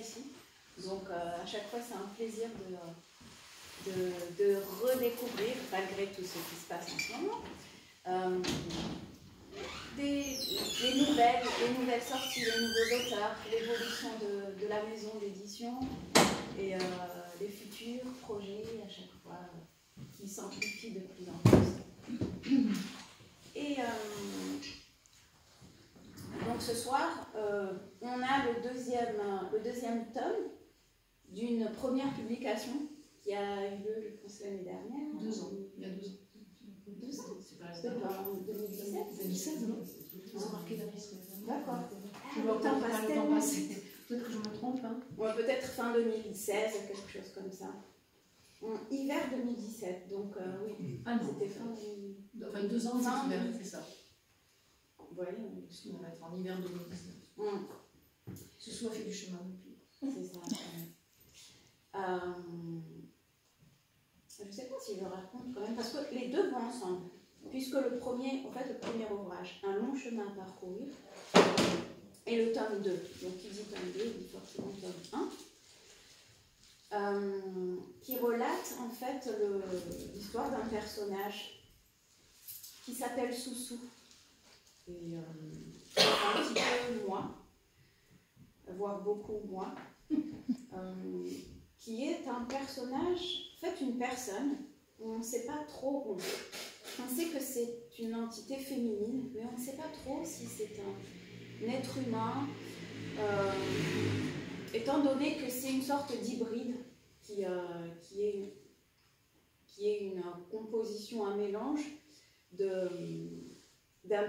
ici. Donc à chaque fois, c'est un plaisir de redécouvrir, malgré tout ce qui se passe en ce moment, les nouvelles sorties, les nouveaux auteurs, l'évolution de la maison d'édition et les futurs projets à chaque fois qui s'amplifient de plus en plus. Et donc ce soir, on a le deuxième tome d'une première publication qui a eu lieu, je pense, l'année dernière. 2 ans. Il y a 2 ans. 2 ans. C'était en 2017. 2016, non? Ils ont marqué l'année. D'accord. Je vois pas le temps passer. Peut-être que je me trompe. Hein. Ouais, peut-être fin 2016, quelque chose comme ça. Hiver 2017, donc oui. Ah non. C'était fin 2017. Enfin, 2 ans, c'est hiver, c'est ça. Oui. Parce qu'on va être en hiver 2019. Ce soit fait du chemin depuis. C'est ça. Je ne sais pas si je le raconte quand même, parce que les deux vont ensemble. Puisque le premier ouvrage, Un long chemin à parcourir, et le tome 2. Donc qui dit tome 2, dit forcément tome 1. Qui relate en fait l'histoire d'un personnage qui s'appelle Soussou. Et un petit peu moi, voire beaucoup moi, qui est un personnage, en fait une personne où on ne sait pas trop, on sait que c'est une entité féminine, mais on ne sait pas trop si c'est un être humain, étant donné que c'est une sorte d'hybride qui est une composition, un mélange d'un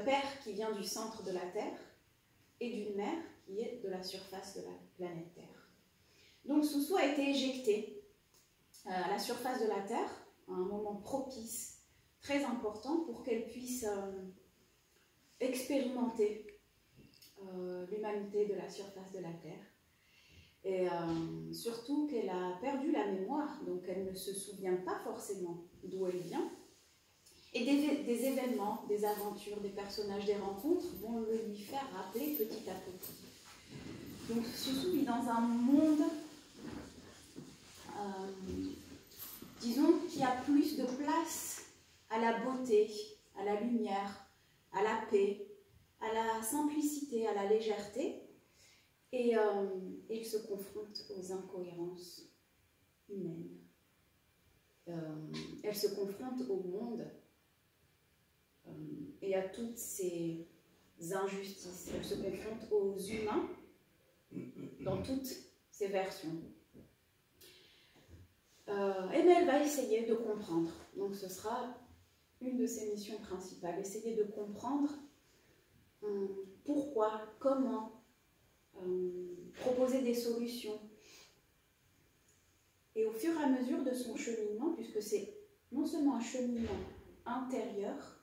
père qui vient du centre de la Terre et d'une mère qui est de la surface de la planète Terre. Donc Soussou a été éjectée à la surface de la Terre à un moment propice, très important pour qu'elle puisse expérimenter l'humanité de la surface de la Terre. Et surtout qu'elle a perdu la mémoire, donc elle ne se souvient pas forcément d'où elle vient. Et des événements, des aventures, des personnages, des rencontres vont le lui faire rappeler petit à petit. Donc Soussou vit dans un monde, disons, qui a plus de place à la beauté, à la lumière, à la paix, à la simplicité, à la légèreté. Et il se confronte aux incohérences humaines. Elle se confronte au monde et à toutes ces injustices. Elle se confronte aux humains dans toutes ces versions. Mais elle va essayer de comprendre. Donc ce sera une de ses missions principales, essayer de comprendre pourquoi, comment, proposer des solutions. Et au fur et à mesure de son cheminement, puisque c'est non seulement un cheminement intérieur,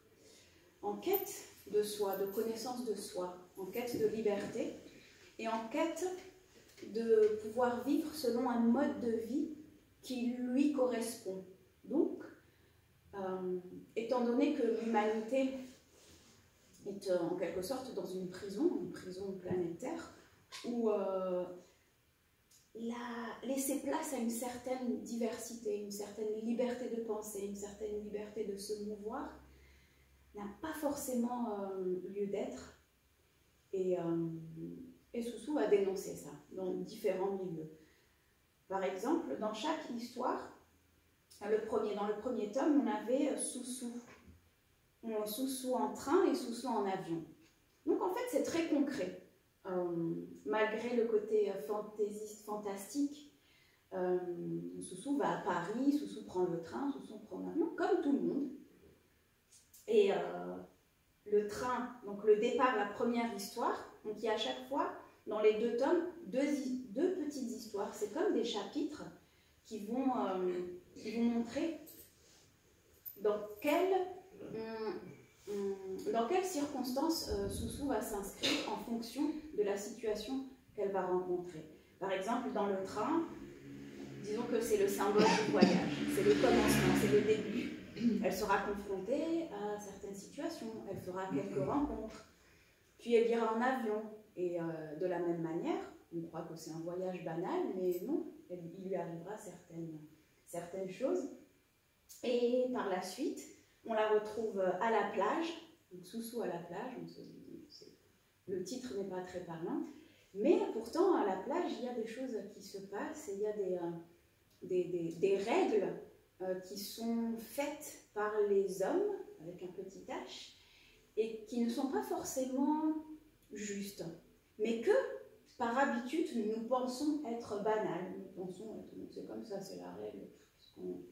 en quête de soi, de connaissance de soi, en quête de liberté, et en quête de pouvoir vivre selon un mode de vie qui lui correspond. Donc, étant donné que l'humanité est en quelque sorte dans une prison planétaire, où laisser place à une certaine diversité, une certaine liberté de penser, une certaine liberté de se mouvoir, n'a pas forcément lieu d'être. Et Soussou va dénoncer ça dans différents milieux. Par exemple, dans chaque histoire, dans le premier tome, on avait Soussou en train et Soussou en avion. Donc en fait, c'est très concret. Malgré le côté fantaisiste, fantastique, Soussou va à Paris, Soussou prend le train, Soussou prend l'avion, comme tout le monde. Et le train, donc le départ, la première histoire, donc il y a à chaque fois, dans les deux tomes, deux petites histoires. C'est comme des chapitres qui vont montrer dans quelles circonstances Soussou va s'inscrire en fonction de la situation qu'elle va rencontrer. Par exemple, dans le train, disons que c'est le symbole du voyage, c'est le commencement, c'est le début. Elle sera confrontée à certaines situations, elle fera quelques rencontres, puis elle ira en avion. Et de la même manière, on croit que c'est un voyage banal, mais non, il lui arrivera certaines choses. Et par la suite, on la retrouve à la plage, donc Soussou à la plage, le titre n'est pas très parlant, mais pourtant à la plage, il y a des choses qui se passent, et il y a des règles qui sont faites par les hommes, avec un petit h, et qui ne sont pas forcément justes, mais que par habitude nous pensons être banales, nous pensons être, c'est comme ça, c'est la règle, ce qu'on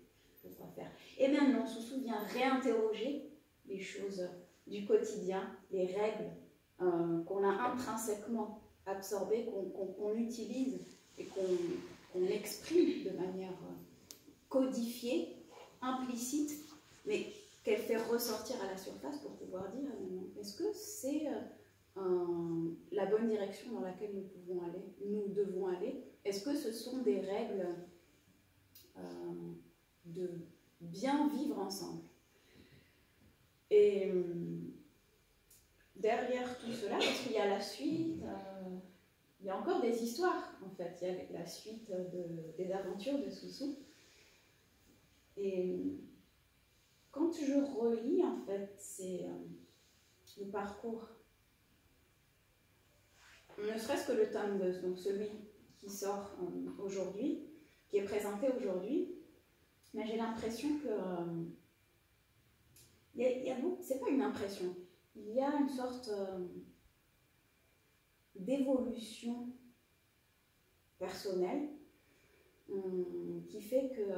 devra faire. Et maintenant, Soussou vient réinterroger les choses du quotidien, les règles qu'on a intrinsèquement absorbées, qu'on utilise et qu'on exprime de manière codifiée, implicite, mais qu'elle fait ressortir à la surface pour pouvoir dire est-ce que c'est la bonne direction dans laquelle nous devons aller? Est-ce que ce sont des règles de bien vivre ensemble? Et derrière tout cela, parce qu'il y a la suite, il y a encore des histoires en fait, il y a la suite des aventures de Soussou. Et quand je relis en fait le parcours, ne serait-ce que le tome 2, donc celui qui sort aujourd'hui, qui est présenté aujourd'hui, mais j'ai l'impression que c'est pas une impression, il y a une sorte d'évolution personnelle qui fait que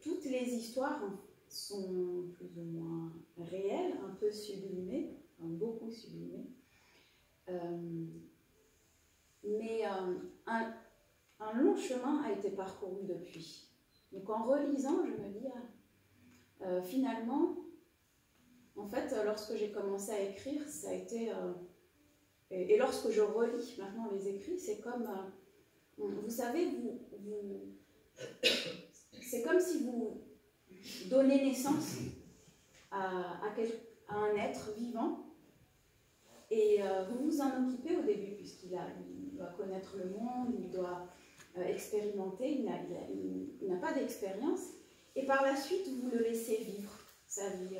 toutes les histoires sont plus ou moins réelles, un peu sublimées, beaucoup sublimées, mais un long chemin a été parcouru depuis. Donc en relisant, je me dis, finalement, en fait, lorsque j'ai commencé à écrire, ça a été... et lorsque je relis maintenant les écrits, c'est comme... vous savez, c'est comme si vous donnez naissance à un être vivant et vous vous en occupez au début, puisqu'il doit connaître le monde, il doit expérimenter, il n'a pas d'expérience, et par la suite, vous le laissez vivre sa vie,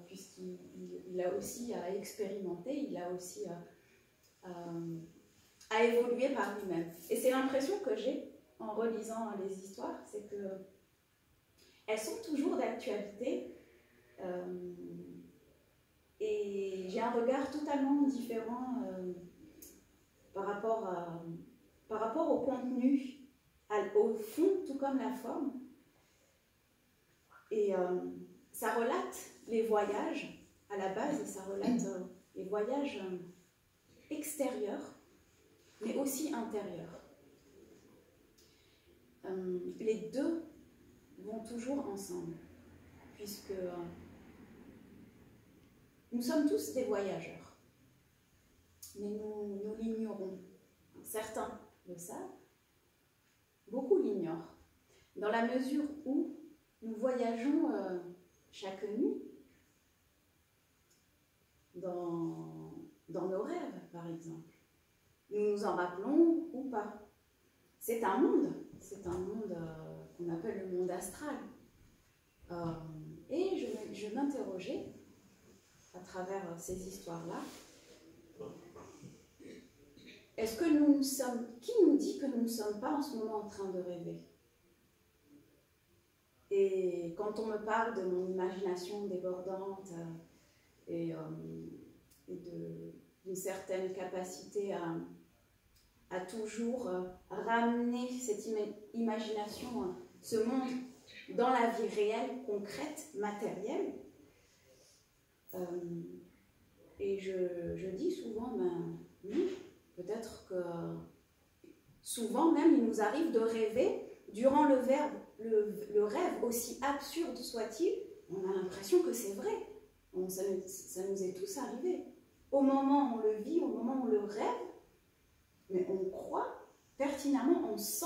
puisqu'il a aussi à expérimenter, il a aussi à évoluer par lui-même. Et c'est l'impression que j'ai en relisant les histoires, c'est que elles sont toujours d'actualité et j'ai un regard totalement différent par rapport au contenu, au fond tout comme la forme. Et ça relate les voyages à la base, et ça relate les voyages extérieurs, mais aussi intérieurs. Les deux vont toujours ensemble, puisque nous sommes tous des voyageurs, mais nous l'ignorons. Certains le savent, beaucoup l'ignorent, dans la mesure où nous voyageons chaque nuit dans nos rêves, par exemple. Nous nous en rappelons ou pas. C'est un monde qu'on appelle le monde astral. Et je m'interrogeais à travers ces histoires-là. Est-ce que nous sommes... Qui nous dit que nous ne sommes pas en ce moment en train de rêver? Et quand on me parle de mon imagination débordante et d'une certaine capacité à toujours ramener cette imagination, ce monde, dans la vie réelle, concrète, matérielle. Et je dis souvent, oui, peut-être que souvent même il nous arrive de rêver, durant le rêve, aussi absurde soit-il, on a l'impression que c'est vrai. Ça nous est tous arrivé. Au moment où on le vit, au moment où on le rêve, mais on croit pertinemment, on sent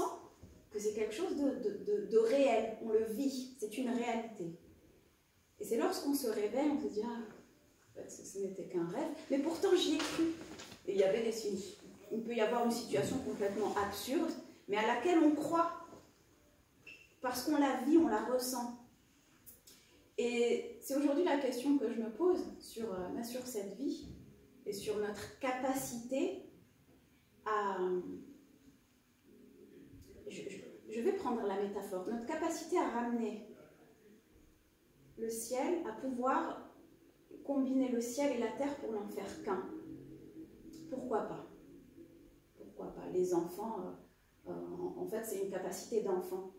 que c'est quelque chose de réel, on le vit, c'est une réalité. Et c'est lorsqu'on se réveille, on se dit, ah, en fait, ce n'était qu'un rêve, mais pourtant j'y ai cru. Et il peut y avoir une situation complètement absurde, mais à laquelle on croit. Parce qu'on la vit, on la ressent. Et c'est aujourd'hui la question que je me pose sur cette vie et sur notre capacité à... Je vais prendre la métaphore. Notre capacité à ramener le ciel, à pouvoir combiner le ciel et la terre pour n'en faire qu'un. Pourquoi pas? Pourquoi pas? Les enfants, en fait, c'est une capacité d'enfant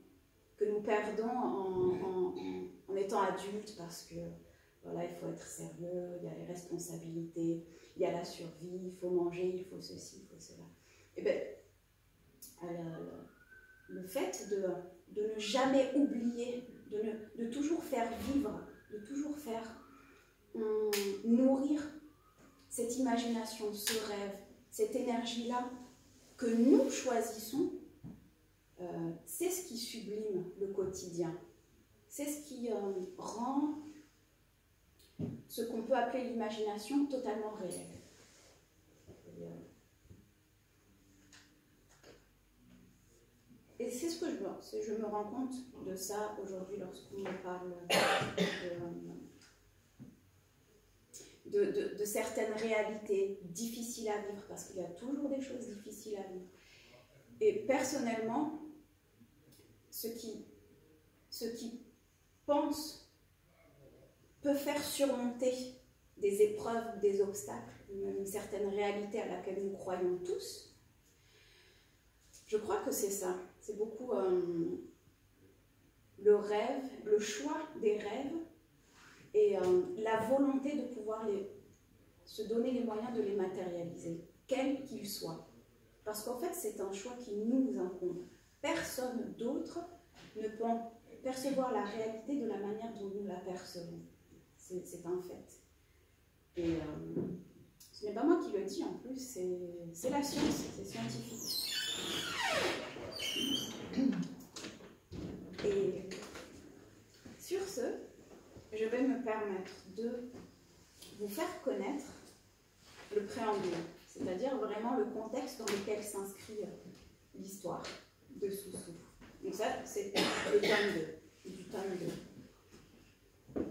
que nous perdons en étant adultes parce que voilà, il faut être sérieux, il y a les responsabilités, il y a la survie, il faut manger, il faut ceci, il faut cela. Et bien, le fait de ne jamais oublier, de toujours faire vivre, de toujours faire nourrir cette imagination, ce rêve, cette énergie-là que nous choisissons, c'est ce qui sublime le quotidien. C'est ce qui rend ce qu'on peut appeler l'imagination totalement réelle. Et c'est ce que je me rends compte de ça aujourd'hui lorsqu'on me parle de certaines réalités difficiles à vivre, parce qu'il y a toujours des choses difficiles à vivre. Et personnellement, ce qui pense peut faire surmonter des épreuves, des obstacles, une certaine réalité à laquelle nous croyons tous, je crois que c'est ça. C'est beaucoup le rêve, le choix des rêves et la volonté de pouvoir se donner les moyens de les matérialiser, quels qu'ils soient. Parce qu'en fait, c'est un choix qui nous incombe. Personne d'autre ne peut percevoir la réalité de la manière dont nous la percevons. C'est un fait. Et ce n'est pas moi qui le dis en plus, c'est la science, c'est scientifique. Et sur ce, je vais me permettre de vous faire connaître le préambule, c'est-à-dire vraiment le contexte dans lequel s'inscrit l'histoire de Soussou. Donc ça, c'est le tome 2, du tome 2.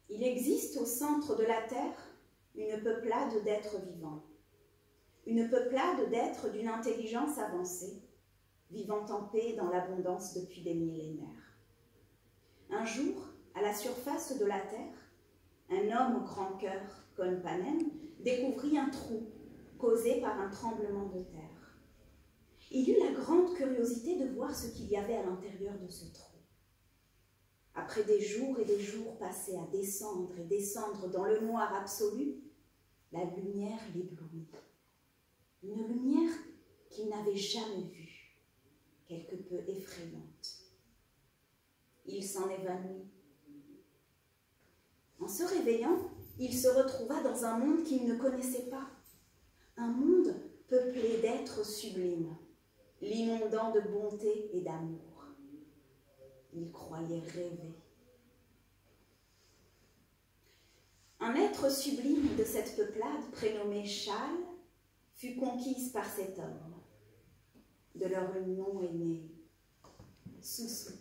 Il existe au centre de la Terre une peuplade d'êtres vivants. Une peuplade d'êtres d'une intelligence avancée, vivant en paix dans l'abondance depuis des millénaires. Un jour, à la surface de la Terre, un homme au grand cœur, Conpanen, découvrit un trou causé par un tremblement de terre. Il eut la grande curiosité de voir ce qu'il y avait à l'intérieur de ce trou. Après des jours et des jours passés à descendre et descendre dans le noir absolu, la lumière l'éblouit. Une lumière qu'il n'avait jamais vue, quelque peu effrayante. Il s'en évanouit. En se réveillant, il se retrouva dans un monde qu'il ne connaissait pas. Un monde peuplé d'êtres sublimes, l'inondant de bonté et d'amour. Il croyait rêver. Un être sublime de cette peuplade, prénommé Chal, fut conquise par cet homme. De leur union est né Soussou.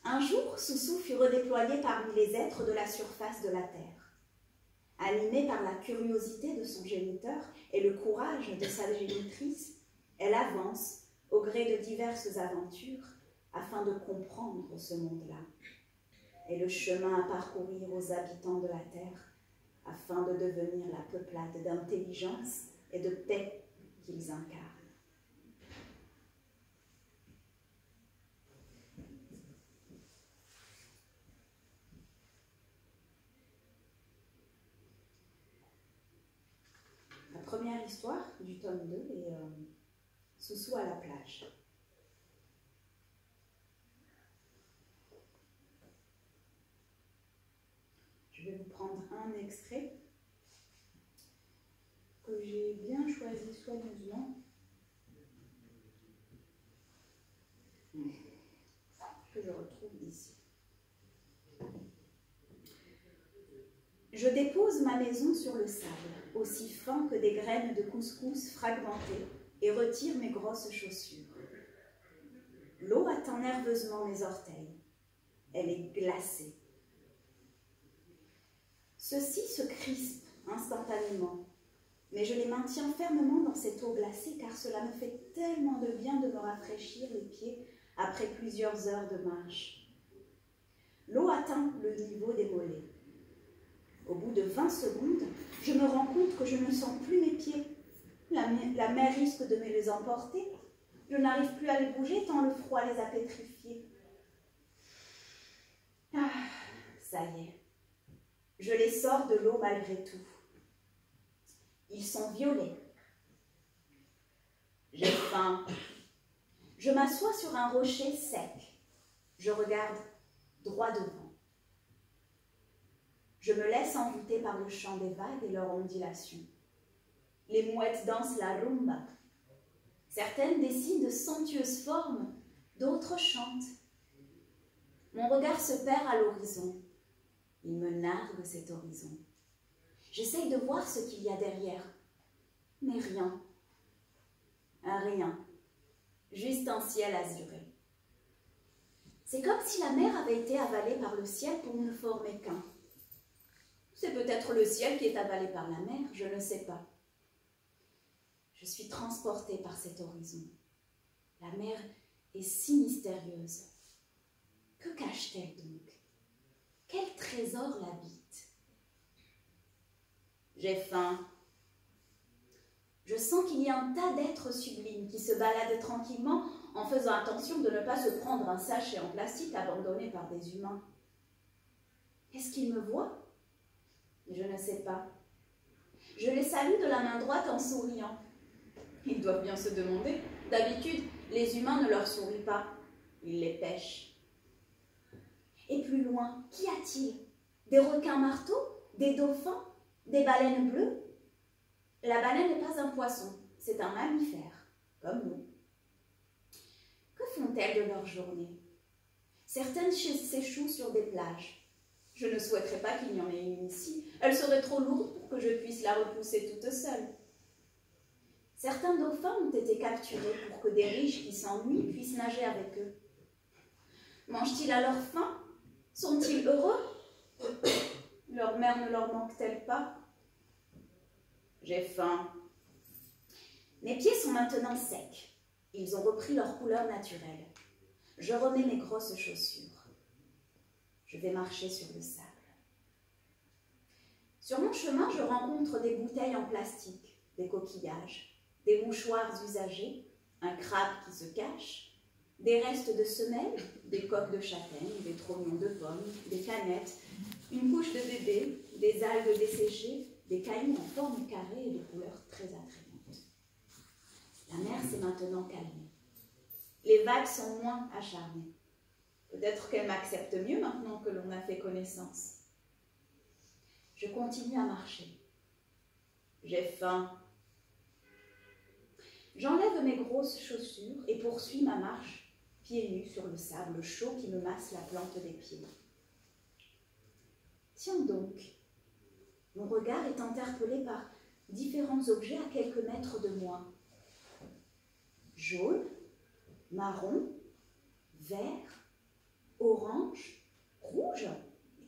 Un jour, Soussou fut redéployé parmi les êtres de la surface de la terre. Animée par la curiosité de son géniteur et le courage de sa génitrice, elle avance au gré de diverses aventures afin de comprendre ce monde-là et le chemin à parcourir aux habitants de la terre afin de devenir la peuplade d'intelligence et de paix qu'ils incarnent. La première histoire du tome 2 est Soussou à la plage. Je vais vous prendre un extrait que j'ai bien choisi soigneusement, que je retrouve ici. Je dépose ma maison sur le sable, aussi fin que des graines de couscous fragmentées, et retire mes grosses chaussures. L'eau atteint nerveusement mes orteils. Elle est glacée. Ceux-ci se crispent instantanément, mais je les maintiens fermement dans cette eau glacée car cela me fait tellement de bien de me rafraîchir les pieds après plusieurs heures de marche. L'eau atteint le niveau des mollets. Au bout de 20 secondes, je me rends compte que je ne sens plus mes pieds. La mer risque de me les emporter. Je n'arrive plus à les bouger tant le froid les a pétrifiés. Ah, ça y est. Je les sors de l'eau malgré tout. Ils sont violets. J'ai faim. Je m'assois sur un rocher sec. Je regarde droit devant. Je me laisse envoûter par le chant des vagues et leur ondulation. Les mouettes dansent la rumba. Certaines dessinent de somptueuses formes, d'autres chantent. Mon regard se perd à l'horizon. Il me nargue cet horizon. J'essaye de voir ce qu'il y a derrière, mais rien. Un rien. Juste un ciel azuré. C'est comme si la mer avait été avalée par le ciel pour ne former qu'un. C'est peut-être le ciel qui est avalé par la mer, je ne sais pas. Je suis transportée par cet horizon. La mer est si mystérieuse. Que cache-t-elle donc? Quel trésor l'habite? J'ai faim. Je sens qu'il y a un tas d'êtres sublimes qui se baladent tranquillement en faisant attention de ne pas se prendre un sachet en plastique abandonné par des humains. Est-ce qu'ils me voient? Je ne sais pas. Je les salue de la main droite en souriant. Ils doivent bien se demander. D'habitude, les humains ne leur sourient pas. Ils les pêchent. Et plus loin, qu'y a-t-il? Des requins marteaux? Des dauphins? Des baleines bleues? La baleine n'est pas un poisson, c'est un mammifère, comme nous. Que font-elles de leur journée? Certaines s'échouent sur des plages. Je ne souhaiterais pas qu'il y en ait une ici. Elle serait trop lourde pour que je puisse la repousser toute seule. Certains dauphins ont été capturés pour que des riches qui s'ennuient puissent nager avec eux. Mangent-ils à leur faim? Sont-ils heureux? Leur mère ne leur manque-t-elle pas? J'ai faim. Mes pieds sont maintenant secs. Ils ont repris leur couleur naturelle. Je remets mes grosses chaussures. Je vais marcher sur le sable. Sur mon chemin, je rencontre des bouteilles en plastique, des coquillages, des mouchoirs usagés, un crabe qui se cache, des restes de semelles, des coques de châtaigne, des trognons de pommes, des canettes, une couche de bébé, des algues desséchées, des cailloux en forme carrée et de couleurs très attrayantes. La mer s'est maintenant calmée. Les vagues sont moins acharnées. Peut-être qu'elle m'accepte mieux maintenant que l'on a fait connaissance. Je continue à marcher. J'ai faim. J'enlève mes grosses chaussures et poursuis ma marche, pieds nus sur le sable chaud qui me masse la plante des pieds. Tiens donc, mon regard est interpellé par différents objets à quelques mètres de moi. Jaune, marron, vert, orange, rouge.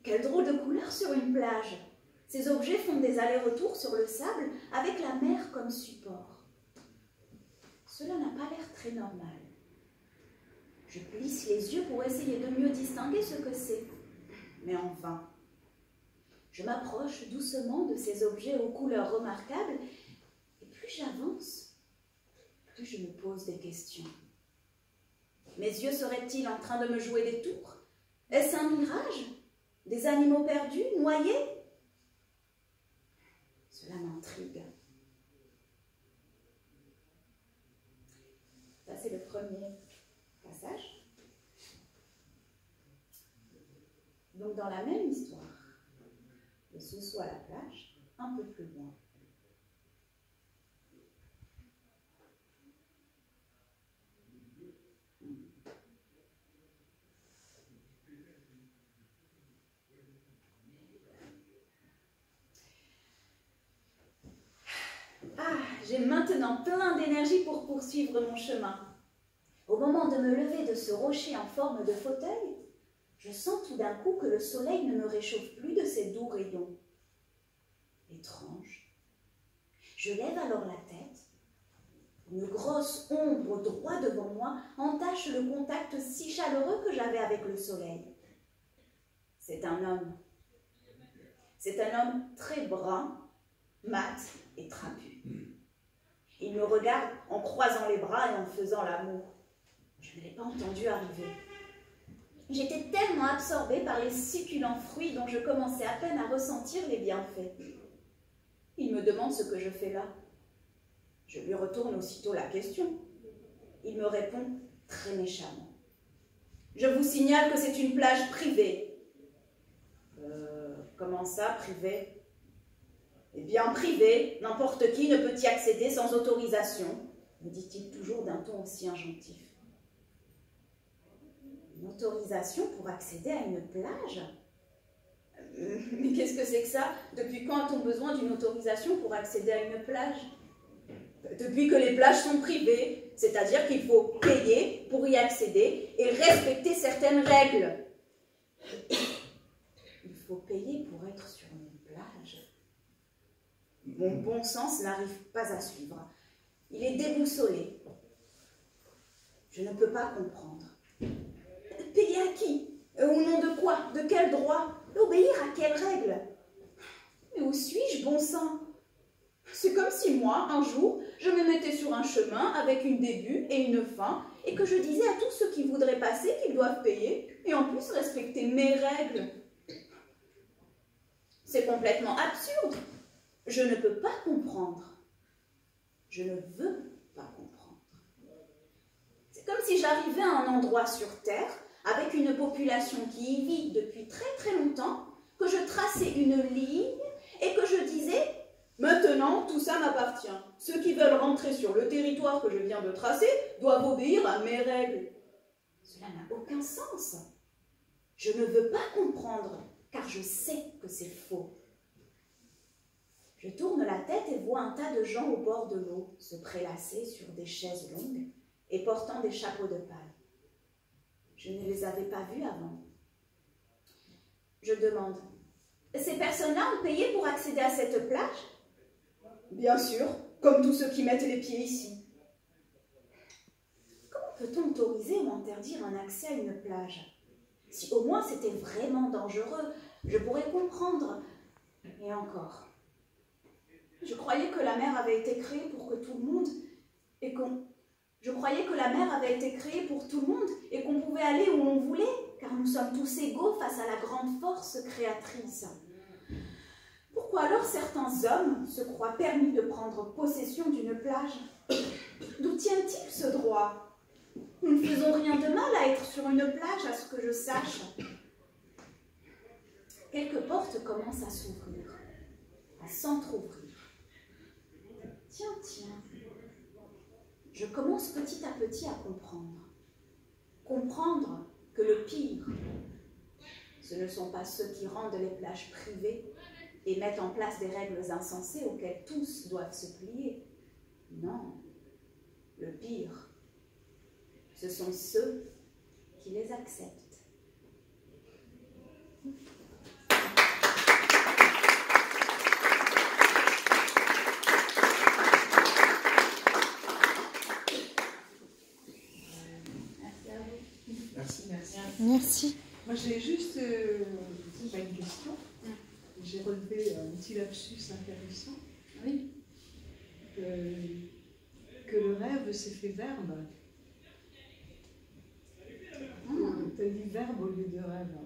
Quelle drôle de couleur sur une plage! Ces objets font des allers-retours sur le sable avec la mer comme support. Cela n'a pas l'air très normal. Je plisse les yeux pour essayer de mieux distinguer ce que c'est, mais en vain. Je m'approche doucement de ces objets aux couleurs remarquables, et plus j'avance, plus je me pose des questions. Mes yeux seraient-ils en train de me jouer des tours? Est-ce un mirage? Des animaux perdus, noyés? Cela m'intrigue. Ça, c'est le premier passage. Donc, dans la même histoire, de Soussou à la plage, un peu plus loin. J'ai maintenant plein d'énergie pour poursuivre mon chemin. Au moment de me lever de ce rocher en forme de fauteuil, je sens tout d'un coup que le soleil ne me réchauffe plus de ses doux rayons. Étrange. Je lève alors la tête. Une grosse ombre droit devant moi entache le contact si chaleureux que j'avais avec le soleil. C'est un homme. C'est un homme très brun, mat et trapu. Il me regarde en croisant les bras et en faisant l'amour. Je ne l'ai pas entendu arriver. J'étais tellement absorbée par les succulents fruits dont je commençais à peine à ressentir les bienfaits. Il me demande ce que je fais là. Je lui retourne aussitôt la question. Il me répond très méchamment. Je vous signale que c'est une plage privée. Comment ça, privée? Eh bien, privée, n'importe qui ne peut y accéder sans autorisation, me dit-il toujours d'un ton aussi injonctif. Une autorisation pour accéder à une plage? Mais qu'est-ce que c'est que ça? Depuis quand a-t-on besoin d'une autorisation pour accéder à une plage? Depuis que les plages sont privées, c'est-à-dire qu'il faut payer pour y accéder et respecter certaines règles. Il faut payer pour être sur une plage. Mon bon sens n'arrive pas à suivre. Il est déboussolé. Je ne peux pas comprendre. Payer à qui? Au nom de quoi? De quel droit? Obéir à quelles règles? Mais où suis-je, bon sang? C'est comme si moi, un jour, je me mettais sur un chemin avec un début et une fin, et que je disais à tous ceux qui voudraient passer qu'ils doivent payer, et en plus respecter mes règles. C'est complètement absurde. Je ne peux pas comprendre. Je ne veux pas comprendre. C'est comme si j'arrivais à un endroit sur Terre, avec une population qui y vit depuis très très longtemps, que je traçais une ligne, et que je disais... Maintenant, tout ça m'appartient. Ceux qui veulent rentrer sur le territoire que je viens de tracer doivent obéir à mes règles. Cela n'a aucun sens. Je ne veux pas comprendre, car je sais que c'est faux. Je tourne la tête et vois un tas de gens au bord de l'eau se prélasser sur des chaises longues et portant des chapeaux de paille. Je ne les avais pas vus avant. Je demande, ces personnes-là ont payé pour accéder à cette plage? Bien sûr, comme tous ceux qui mettent les pieds ici. Comment peut-on autoriser ou interdire un accès à une plage? Si au moins c'était vraiment dangereux, je pourrais comprendre. Et encore, je croyais que la mer avait été créée pour que tout le monde et qu'on... Je croyais que la mer avait été créée pour tout le monde et qu'on pouvait aller où on voulait, car nous sommes tous égaux face à la grande force créatrice. Pourquoi alors certains hommes se croient permis de prendre possession d'une plage? D'où tient-il ce droit? Nous ne faisons rien de mal à être sur une plage, à ce que je sache. Quelques portes commencent à s'ouvrir, à s'entrouvrir. Tiens, tiens. Je commence petit à petit à comprendre. Comprendre que le pire, ce ne sont pas ceux qui rendent les plages privées et mettent en place des règles insensées auxquelles tous doivent se plier. Non, le pire, ce sont ceux qui les acceptent. Merci à vous. Merci. Merci. Moi, j'ai juste pas une question. J'ai relevé un petit lapsus intéressant. Oui. Que le rêve, c'est fait verbe. Tu as dit verbe au lieu de rêve.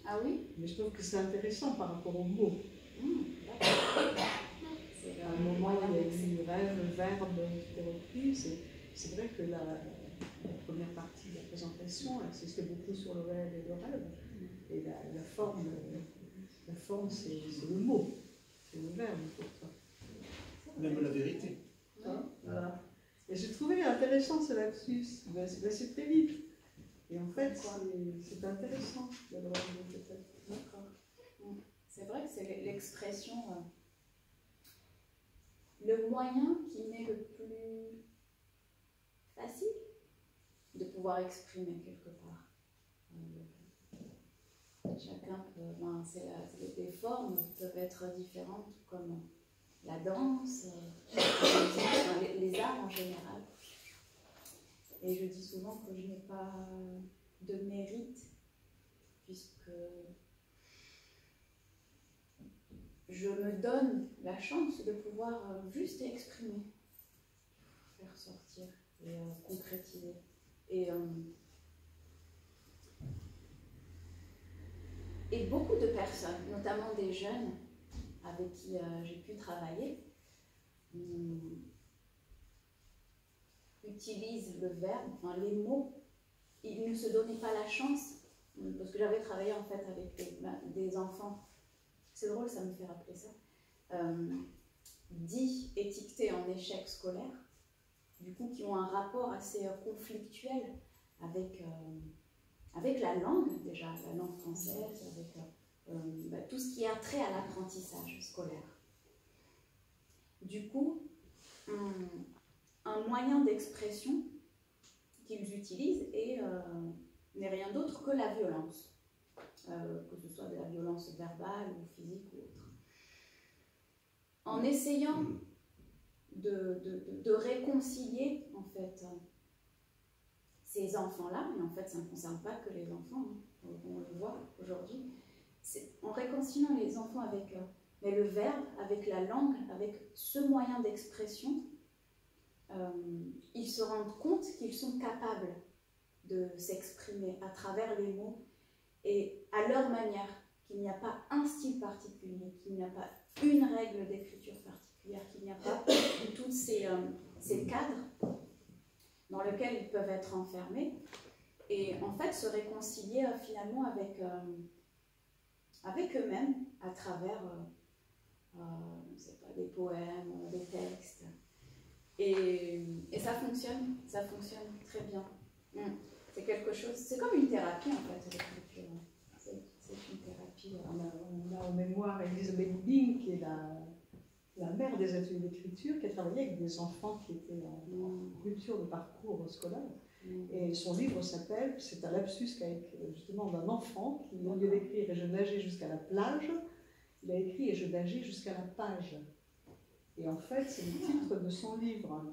Ah oui? Mais je trouve que c'est intéressant par rapport au mot. À un moment, il y a eu rêve, verbe, repris. C'est vrai que la première partie de la présentation insistait beaucoup sur le rêve et le rêve. Et la forme, c'est le mot. C'est le verbe pour toi. Même la vérité. Voilà. Et j'ai trouvé intéressant ce lapsus. C'est très vite. Et en fait, c'est intéressant de le relever peut-être. D'accord. C'est vrai que c'est l'expression le moyen qui m'est le plus facile de pouvoir exprimer quelque part. Chacun peut, les formes peuvent être différentes, comme la danse, les arts en général. Et je dis souvent que je n'ai pas de mérite, puisque je me donne la chance de pouvoir juste exprimer, faire sortir et concrétiser. Et beaucoup de personnes, notamment des jeunes avec qui j'ai pu travailler, utilisent le verbe, enfin les mots. Ils ne se donnaient pas la chance, parce que j'avais travaillé en fait avec des enfants, c'est drôle, ça me fait rappeler ça, dits étiquetés en échec scolaire, du coup qui ont un rapport assez conflictuel avec la langue, déjà, la langue française, avec tout ce qui a trait à l'apprentissage scolaire. Du coup, un moyen d'expression qu'ils utilisent n'est rien d'autre que la violence, que ce soit de la violence verbale ou physique ou autre. En essayant de réconcilier, en fait, ces enfants-là, mais en fait ça ne concerne pas que les enfants, hein, on le voit aujourd'hui, en réconciliant les enfants avec le verbe, avec la langue, avec ce moyen d'expression, ils se rendent compte qu'ils sont capables de s'exprimer à travers les mots et à leur manière, qu'il n'y a pas un style particulier, qu'il n'y a pas une règle d'écriture particulière, qu'il n'y a pas tous ces cadres dans lesquels ils peuvent être enfermés, et en fait se réconcilier finalement avec eux-mêmes à travers je sais pas, des poèmes, des textes. Et ça fonctionne très bien. C'est quelque chose, c'est comme une thérapie en fait, l'écriture. C'est une thérapie. On a en mémoire Elisabeth Bing, qui est la mère des ateliers d'écriture, qui a travaillé avec des enfants qui étaient en rupture de parcours scolaire. Et son livre s'appelle, c'est un lapsus justement d'un enfant qui, au lieu d'écrire « Et je nageais jusqu'à la plage », il a écrit « Et je nageais jusqu'à la page ». Et en fait, c'est le titre de son livre,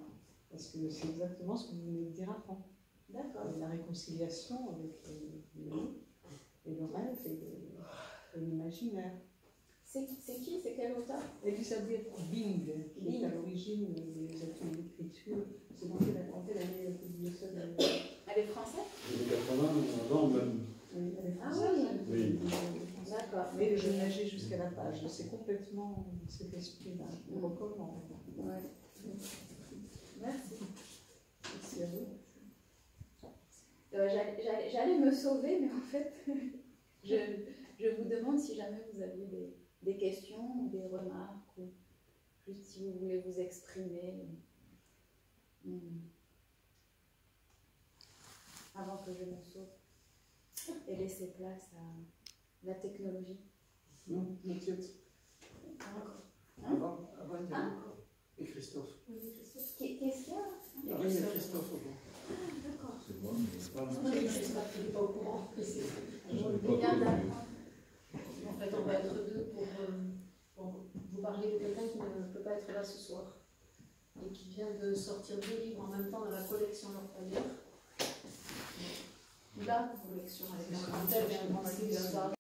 parce que c'est exactement ce que vous venez de dire avant. D'accord. La réconciliation avec le mots, et le rêve, et l'imaginaire. C'est qui? C'est quel auteur? Elisabeth Bing, qui est à l'origine des ateliers d'écriture. C'est moi qui l'ai raconté l'année où elle a publié ça. Elle est française? Les 80, avant même. Oui, elle est Ah française. oui. D'accord. Mais je nageais jusqu'à la page. C'est complètement cet esprit-là. Je recommande. Ouais. Merci. Merci à vous. J'allais me sauver, mais en fait, je vous demande si jamais vous aviez des questions ou des remarques, ou juste si vous voulez vous exprimer. Avant que je me sauve et laisser place à la technologie. Non, t'inquiète. Avant, il y a et Christophe. Qu'est-ce qu'il y a? Il y a Christophe avant. D'accord. C'est moi, mais C'est pas Je ne suis pas au courant. je n'ai On pas vient connu. d'apprendre. En fait, on va être deux pour vous parler de quelqu'un qui ne peut pas être là ce soir et qui vient de sortir 2 livres en même temps dans la collection L'Orpailleur. La collection avec un grand tel et un grand